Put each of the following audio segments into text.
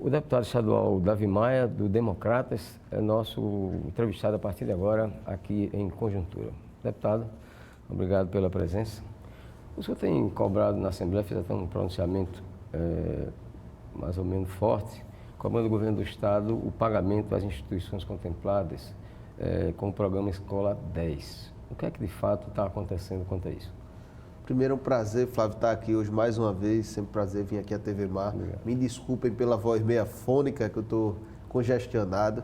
O deputado estadual Davi Maia, do Democratas, é nosso entrevistado a partir de agora aqui em Conjuntura. Deputado, obrigado pela presença. O senhor tem cobrado na Assembleia, fez até um pronunciamento mais ou menos forte, cobrando do governo do Estado o pagamento das instituições contempladas com o programa Escola 10. O que é que de fato está acontecendo quanto a isso? Primeiro, é um prazer, Flávio, estar aqui hoje mais uma vez. Sempre um prazer vir aqui à TV Mar. Obrigado. Me desculpem pela voz meia fônica, que eu estou congestionado.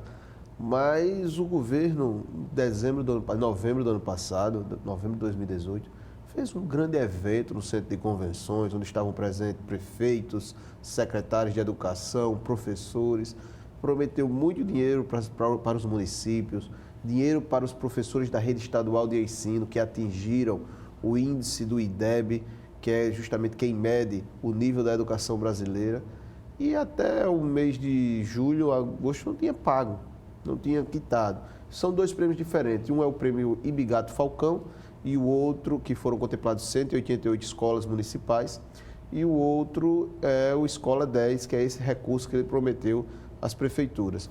Mas o governo, em novembro do ano passado, novembro de 2018, fez um grande evento no Centro de Convenções, onde estavam presentes prefeitos, secretários de educação, professores. Prometeu muito dinheiro para os municípios, dinheiro para os professores da rede estadual de ensino que atingiram o índice do IDEB, que é justamente quem mede o nível da educação brasileira. E até o mês de julho, agosto, não tinha pago, não tinha quitado. São dois prêmios diferentes. Um é o prêmio Ibigato Falcão e o outro, que foram contemplados 188 escolas municipais, e o outro é o Escola 10, que é esse recurso que ele prometeu às prefeituras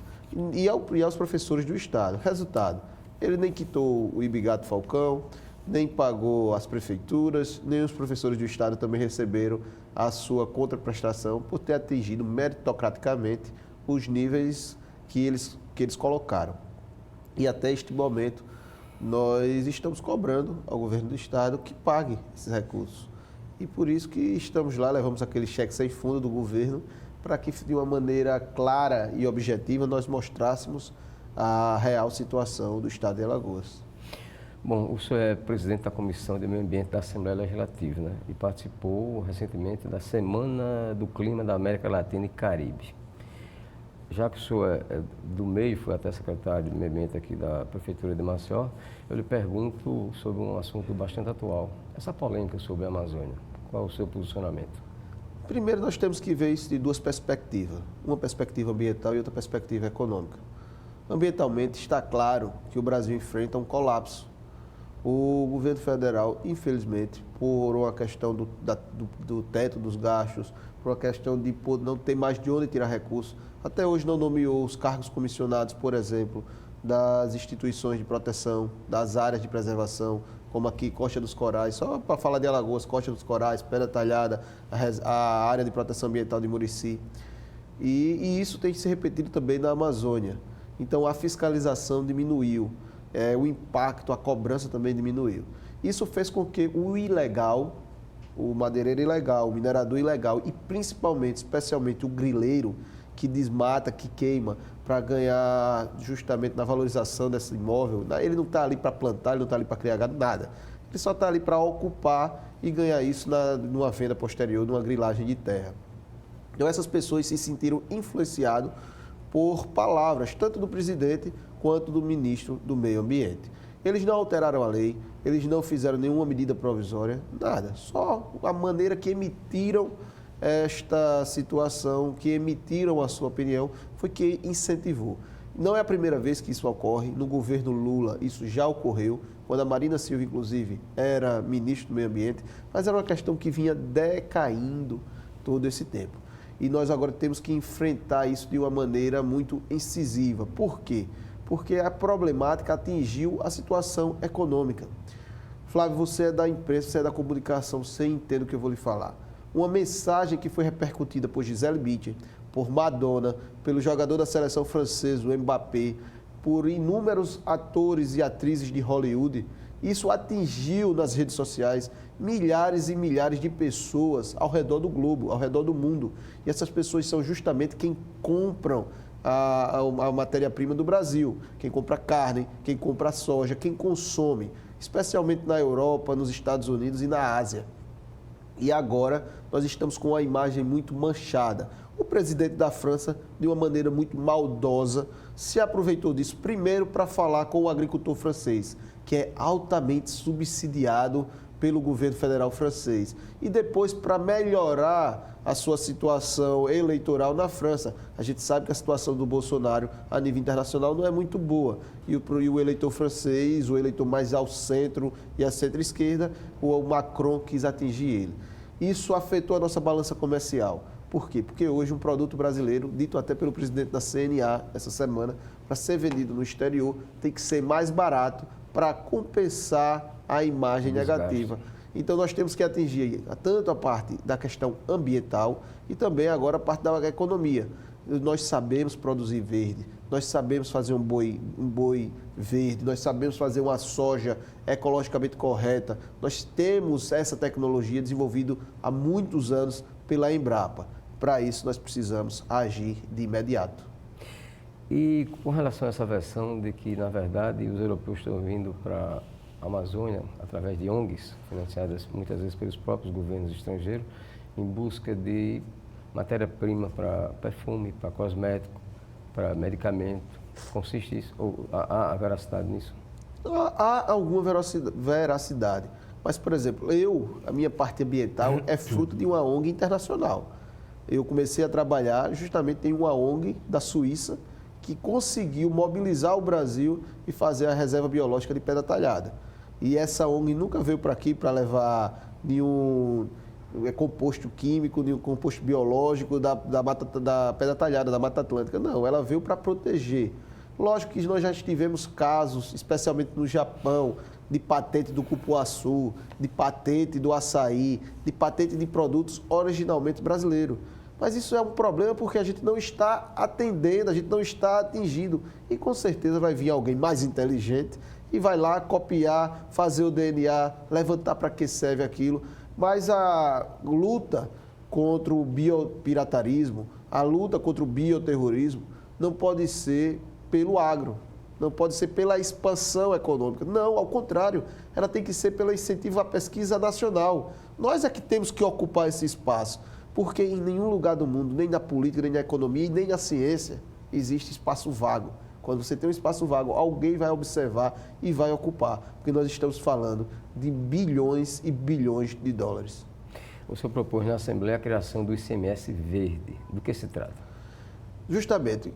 e aos professores do Estado. Resultado, ele nem quitou o Ibigato Falcão, nem pagou as prefeituras, nem os professores do Estado também receberam a sua contraprestação por ter atingido meritocraticamente os níveis que eles colocaram. E até este momento, nós estamos cobrando ao governo do Estado que pague esses recursos. E por isso que estamos lá, levamos aquele cheque sem fundo do governo, para que de uma maneira clara e objetiva nós mostrássemos a real situação do Estado de Alagoas. Bom, o senhor é presidente da Comissão de Meio Ambiente da Assembleia Legislativa, né? E participou recentemente da Semana do Clima da América Latina e Caribe. Já que o senhor é do meio, foi até secretário de Meio Ambiente aqui da Prefeitura de Maceió, eu lhe pergunto sobre um assunto bastante atual, essa polêmica sobre a Amazônia. Qual é o seu posicionamento? Primeiro, nós temos que ver isso de duas perspectivas, uma perspectiva ambiental e outra perspectiva econômica. Ambientalmente, está claro que o Brasil enfrenta um colapso. O governo federal, infelizmente, por uma questão do teto dos gastos, por uma questão de não ter mais de onde tirar recursos, até hoje não nomeou os cargos comissionados, por exemplo, das instituições de proteção, das áreas de preservação, como aqui Costa dos Corais, só para falar de Alagoas, Costa dos Corais, Pedra Talhada, a área de proteção ambiental de Murici. E isso tem que ser repetido também na Amazônia. Então, a fiscalização diminuiu. O impacto, a cobrança também diminuiu. Isso fez com que o ilegal, o madeireiro ilegal, o minerador ilegal e principalmente, especialmente o grileiro que desmata, que queima para ganhar justamente na valorização desse imóvel, ele não está ali para plantar, ele não está ali para criar gado, nada. Ele só está ali para ocupar e ganhar isso numa venda posterior, numa grilagem de terra. Então essas pessoas se sentiram influenciadas por palavras, tanto do presidente quanto do ministro do Meio Ambiente. Eles não alteraram a lei, eles não fizeram nenhuma medida provisória, nada. Só a maneira que emitiram esta situação, que emitiram a sua opinião, foi que incentivou. Não é a primeira vez que isso ocorre, no governo Lula isso já ocorreu, quando a Marina Silva, inclusive, era ministro do Meio Ambiente, mas era uma questão que vinha decaindo todo esse tempo. E nós agora temos que enfrentar isso de uma maneira muito incisiva. Por quê? Porque a problemática atingiu a situação econômica. Flávio, você é da imprensa, você é da comunicação, você entende o que eu vou lhe falar. Uma mensagem que foi repercutida por Gisele Bündchen, por Madonna, pelo jogador da seleção francesa, o Mbappé, por inúmeros atores e atrizes de Hollywood, isso atingiu nas redes sociais milhares e milhares de pessoas ao redor do globo, ao redor do mundo. E essas pessoas são justamente quem compram a matéria-prima do Brasil, quem compra carne, quem compra soja, quem consome, especialmente na Europa, nos Estados Unidos e na Ásia. E agora nós estamos com uma imagem muito manchada. O presidente da França, de uma maneira muito maldosa, se aproveitou disso primeiro para falar com o agricultor francês, que é altamente subsidiado pelo governo federal francês, e depois para melhorar a sua situação eleitoral na França. A gente sabe que a situação do Bolsonaro a nível internacional não é muito boa, e o eleitor francês, o eleitor mais ao centro e à centro-esquerda, o Macron quis atingir ele. Isso afetou a nossa balança comercial, Por quê? Porque hoje um produto brasileiro, dito até pelo presidente da CNA essa semana, para ser vendido no exterior, tem que ser mais barato para compensar a imagem negativa. Então, nós temos que atingir tanto a parte da questão ambiental e também agora a parte da economia. Nós sabemos produzir verde, nós sabemos fazer um boi verde, nós sabemos fazer uma soja ecologicamente correta. Nós temos essa tecnologia desenvolvida há muitos anos pela Embrapa. Para isso, nós precisamos agir de imediato. E com relação a essa versão de que, na verdade, os europeus estão vindo para a Amazônia, através de ONGs, financiadas muitas vezes pelos próprios governos estrangeiros, em busca de matéria-prima para perfume, para cosmético, para medicamento. Consiste isso? Ou há veracidade nisso? Há alguma veracidade. Mas, por exemplo, a minha parte ambiental é fruto de uma ONG internacional. Eu comecei a trabalhar justamente em uma ONG da Suíça que conseguiu mobilizar o Brasil e fazer a reserva biológica de Pedra Talhada. E essa ONG nunca veio para aqui para levar nenhum composto químico, nenhum composto biológico da Pedra Talhada, da Mata Atlântica. Não, ela veio para proteger. Lógico que nós já tivemos casos, especialmente no Japão, de patente do cupuaçu, de patente do açaí, de patente de produtos originalmente brasileiros. Mas isso é um problema porque a gente não está atendendo, a gente não está atingindo. E com certeza vai vir alguém mais inteligente e vai lá copiar, fazer o DNA, levantar para que serve aquilo. Mas a luta contra o biopiratarismo, a luta contra o bioterrorismo, não pode ser pelo agro, não pode ser pela expansão econômica. Não, ao contrário, ela tem que ser pelo incentivo à pesquisa nacional. Nós é que temos que ocupar esse espaço, porque em nenhum lugar do mundo, nem na política, nem na economia e nem na ciência, existe espaço vago. Quando você tem um espaço vago, alguém vai observar e vai ocupar, porque nós estamos falando de bilhões e bilhões de dólares. O senhor propôs na Assembleia a criação do ICMS verde. Do que se trata? Justamente,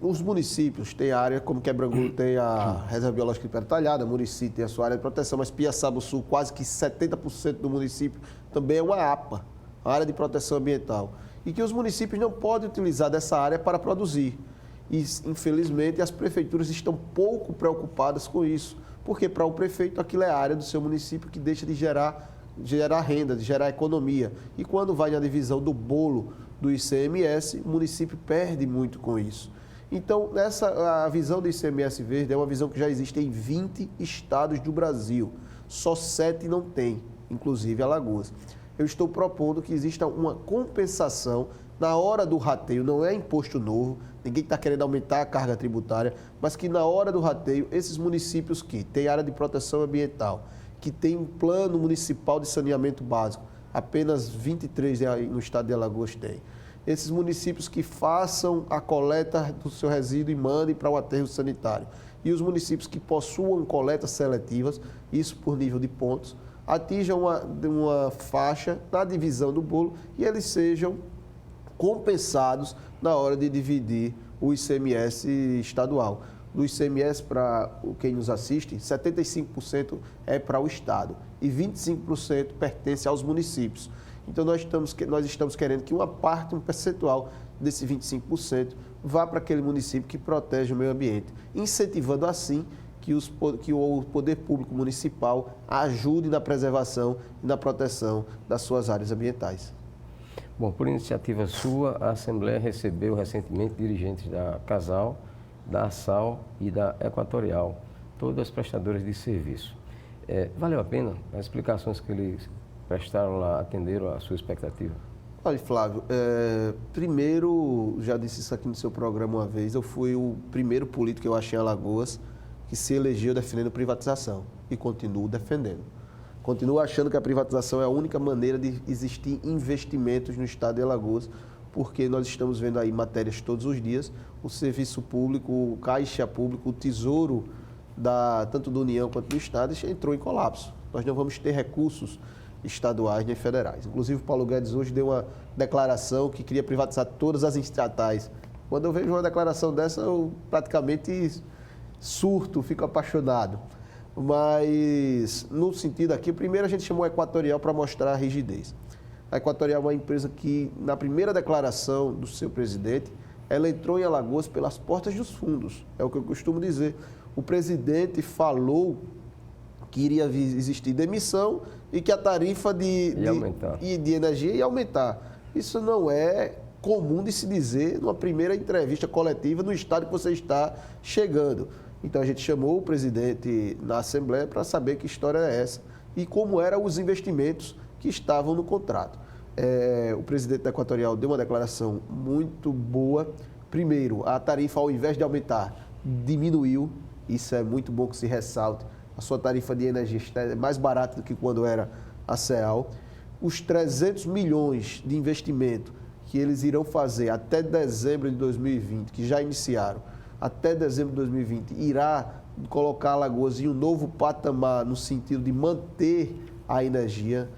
os municípios têm a área, como Quebrangulo tem a Reserva Biológica de Pedra Talhada, Murici tem a sua área de proteção, mas Piaçaba-Sul, quase que 70% do município, também é uma APA, a área de proteção ambiental, e que os municípios não podem utilizar dessa área para produzir. E, infelizmente, as prefeituras estão pouco preocupadas com isso, porque para o prefeito aquilo é a área do seu município que deixa de gerar renda, de gerar economia. E quando vai na divisão do bolo do ICMS, o município perde muito com isso. Então, a visão do ICMS verde é uma visão que já existe em 20 estados do Brasil. Só 7 não tem, inclusive Alagoas. Eu estou propondo que exista uma compensação na hora do rateio, não é imposto novo, ninguém está querendo aumentar a carga tributária, mas que na hora do rateio, esses municípios que têm área de proteção ambiental, que têm um plano municipal de saneamento básico, apenas 23 no estado de Alagoas tem. Esses municípios que façam a coleta do seu resíduo e mandem para o aterro sanitário. E os municípios que possuam coletas seletivas, isso por nível de pontos, atinjam uma faixa na divisão do bolo e eles sejam compensados na hora de dividir o ICMS estadual. Do ICMS, para quem nos assiste, 75% é para o Estado e 25% pertence aos municípios. Então, nós estamos querendo que uma parte, um percentual desse 25% vá para aquele município que protege o meio ambiente, incentivando assim que o poder público municipal ajude na preservação e na proteção das suas áreas ambientais. Bom, por iniciativa sua, a Assembleia recebeu recentemente dirigentes da Casal, da ASAL e da Equatorial, todas prestadoras de serviço. Valeu a pena? As explicações que eles prestaram lá atenderam à sua expectativa? Olha, Flávio, primeiro, já disse isso aqui no seu programa uma vez, eu fui o primeiro político que eu achei em Alagoas que se elegeu defendendo privatização e continuo defendendo. Continuo achando que a privatização é a única maneira de existir investimentos no estado de Alagoas, porque nós estamos vendo aí matérias todos os dias, o serviço público, o caixa público, o tesouro, tanto da União quanto do Estado, entrou em colapso. Nós não vamos ter recursos estaduais nem federais. Inclusive, o Paulo Guedes hoje deu uma declaração que queria privatizar todas as estatais. Quando eu vejo uma declaração dessa, eu praticamente surto, fico apaixonado. Mas, no sentido aqui, primeiro a gente chamou a Equatorial para mostrar a rigidez. A Equatorial é uma empresa que, na primeira declaração do seu presidente, ela entrou em Alagoas pelas portas dos fundos. É o que eu costumo dizer. O presidente falou que iria existir demissão e que a tarifa de energia ia aumentar. Isso não é comum de se dizer numa primeira entrevista coletiva no estado que você está chegando. Então a gente chamou o presidente na Assembleia para saber que história é essa e como eram os investimentos que estavam no contrato. O presidente da Equatorial deu uma declaração muito boa. Primeiro, a tarifa, ao invés de aumentar, diminuiu. Isso é muito bom que se ressalte. A sua tarifa de energia é mais barata do que quando era a CEAL. Os 300 milhões de investimento que eles irão fazer até dezembro de 2020, que já iniciaram, até dezembro de 2020, irá colocar Alagoas em um novo patamar no sentido de manter a energia,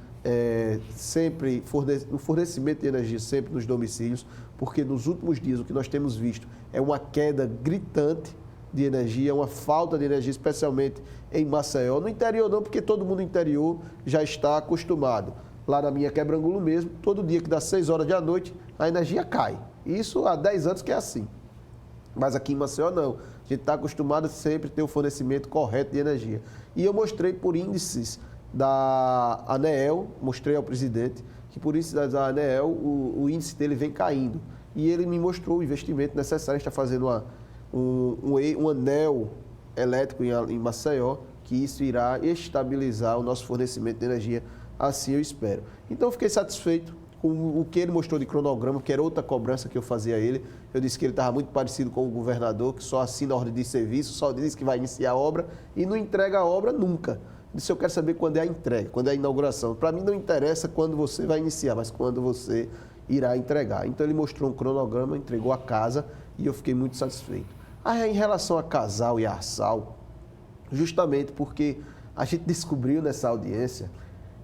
sempre o fornecimento de energia sempre nos domicílios, porque nos últimos dias o que nós temos visto é uma queda gritante de energia, uma falta de energia, especialmente em Maceió. No interior não, porque todo mundo no interior já está acostumado. Lá na minha Quebrangulo mesmo, todo dia que dá 6 horas da noite, a energia cai. Isso há 10 anos que é assim. Mas aqui em Maceió não. A gente está acostumado a sempre ter o fornecimento correto de energia. E eu mostrei por índices da ANEEL, mostrei ao presidente, que por índice da ANEEL o índice dele vem caindo. E ele me mostrou o investimento necessário. A gente está fazendo um anel elétrico em Maceió, que isso irá estabilizar o nosso fornecimento de energia, assim eu espero. Então eu fiquei satisfeito com o que ele mostrou de cronograma, que era outra cobrança que eu fazia a ele. Eu disse que ele estava muito parecido com o governador, que só assina a ordem de serviço, só diz que vai iniciar a obra e não entrega a obra nunca. Eu disse, eu quero saber quando é a entrega, quando é a inauguração. Para mim não interessa quando você vai iniciar, mas quando você irá entregar. Então ele mostrou um cronograma, entregou a casa e eu fiquei muito satisfeito. Em relação a Casal e a Arsal, justamente porque a gente descobriu nessa audiência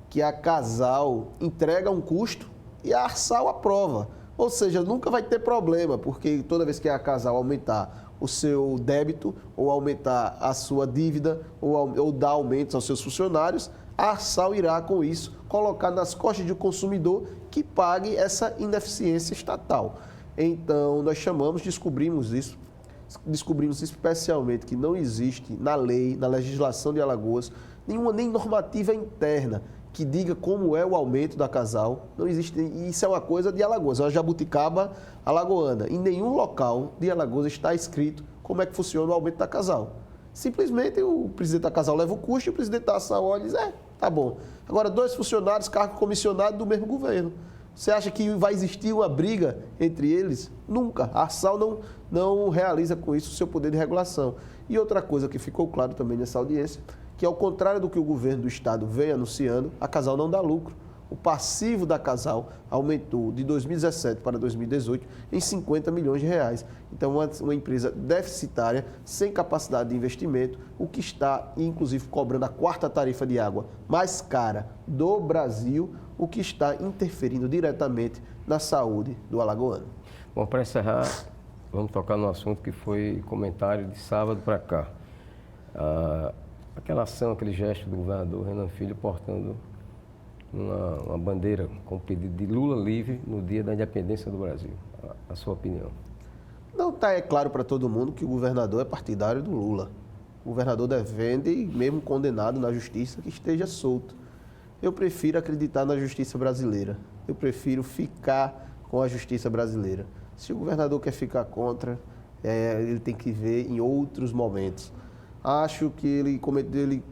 que a Casal entrega um custo e a Arsal aprova. Ou seja, nunca vai ter problema, porque toda vez que a Casal aumentar o seu débito ou aumentar a sua dívida ou dar aumentos aos seus funcionários, a Arsal irá, com isso, colocar nas costas do consumidor que pague essa ineficiência estatal. Então, nós descobrimos especialmente que não existe na lei, na legislação de Alagoas, nem normativa interna que diga como é o aumento da Casal. Não existe, isso é uma coisa de Alagoas, é uma jabuticaba alagoana. Em nenhum local de Alagoas está escrito como é que funciona o aumento da Casal. Simplesmente o presidente da Casal leva o custo e o presidente da Arsal olha e diz, tá bom. Agora, 2 funcionários, cargo comissionado do mesmo governo. Você acha que vai existir uma briga entre eles? Nunca. A Arsal não realiza com isso o seu poder de regulação. E outra coisa que ficou claro também nessa audiência, que ao contrário do que o governo do estado vem anunciando, a Casal não dá lucro. O passivo da Casal aumentou de 2017 para 2018 em 50 milhões de reais. Então, uma empresa deficitária, sem capacidade de investimento, o que está, inclusive, cobrando a 4ª tarifa de água mais cara do Brasil, o que está interferindo diretamente na saúde do alagoano. Bom, para encerrar, vamos tocar no assunto que foi comentário de sábado para cá. Aquela ação, aquele gesto do governador Renan Filho portando uma bandeira com o pedido de Lula livre no dia da independência do Brasil. A sua opinião? Não é claro para todo mundo que o governador é partidário do Lula. O governador defende, mesmo condenado na justiça, que esteja solto. Eu prefiro acreditar na justiça brasileira. Eu prefiro ficar com a justiça brasileira. Se o governador quer ficar contra, ele tem que ver em outros momentos. Acho que ele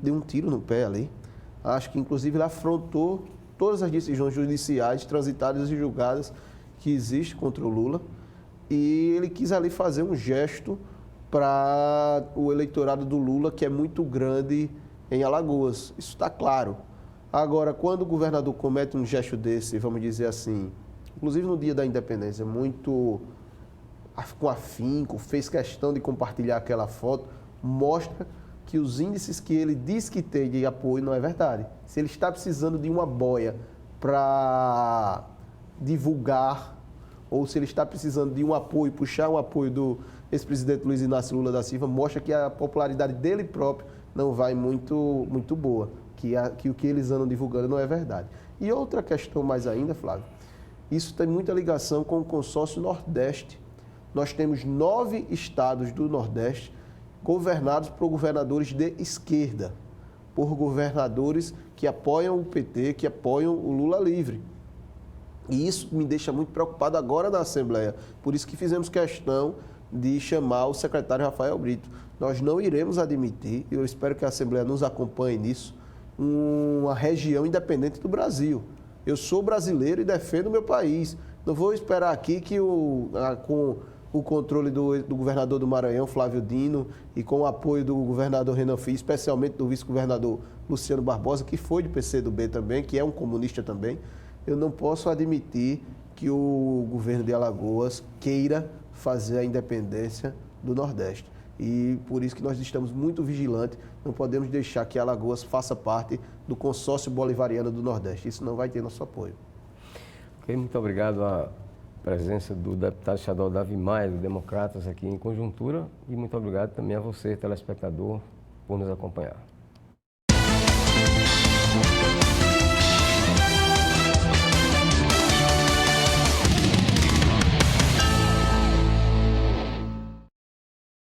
deu um tiro no pé ali. Acho que, inclusive, ele afrontou todas as decisões judiciais transitadas e julgadas que existem contra o Lula. E ele quis ali fazer um gesto para o eleitorado do Lula, que é muito grande em Alagoas. Isso está claro. Agora, quando o governador comete um gesto desse, vamos dizer assim, inclusive no dia da independência, muito com afinco, fez questão de compartilhar aquela foto, mostra que os índices que ele diz que tem de apoio não é verdade. Se ele está precisando de uma boia para divulgar, ou se ele está precisando de um apoio, puxar um apoio do ex-presidente Luiz Inácio Lula da Silva, mostra que a popularidade dele próprio não vai muito boa. que o que eles andam divulgando não é verdade. E outra questão mais ainda, Flávio, isso tem muita ligação com o consórcio Nordeste. Nós temos 9 estados do Nordeste governados por governadores de esquerda, por governadores que apoiam o PT, que apoiam o Lula livre. E isso me deixa muito preocupado agora na Assembleia. Por isso que fizemos questão de chamar o secretário Rafael Brito. Nós não iremos admitir, eu espero que a Assembleia nos acompanhe nisso, uma região independente do Brasil. Eu sou brasileiro e defendo o meu país. Não vou esperar aqui que com o controle do governador do Maranhão, Flávio Dino, e com o apoio do governador Renan Filho, especialmente do vice-governador Luciano Barbosa, que foi de PCdoB também, que é um comunista também, eu não posso admitir que o governo de Alagoas queira fazer a independência do Nordeste. E por isso que nós estamos muito vigilantes, não podemos deixar que Alagoas faça parte do consórcio bolivariano do Nordeste. Isso não vai ter nosso apoio. Ok, muito obrigado à presença do deputado estadual Davi Maia, do Democratas, aqui em Conjuntura, e muito obrigado também a você, telespectador, por nos acompanhar.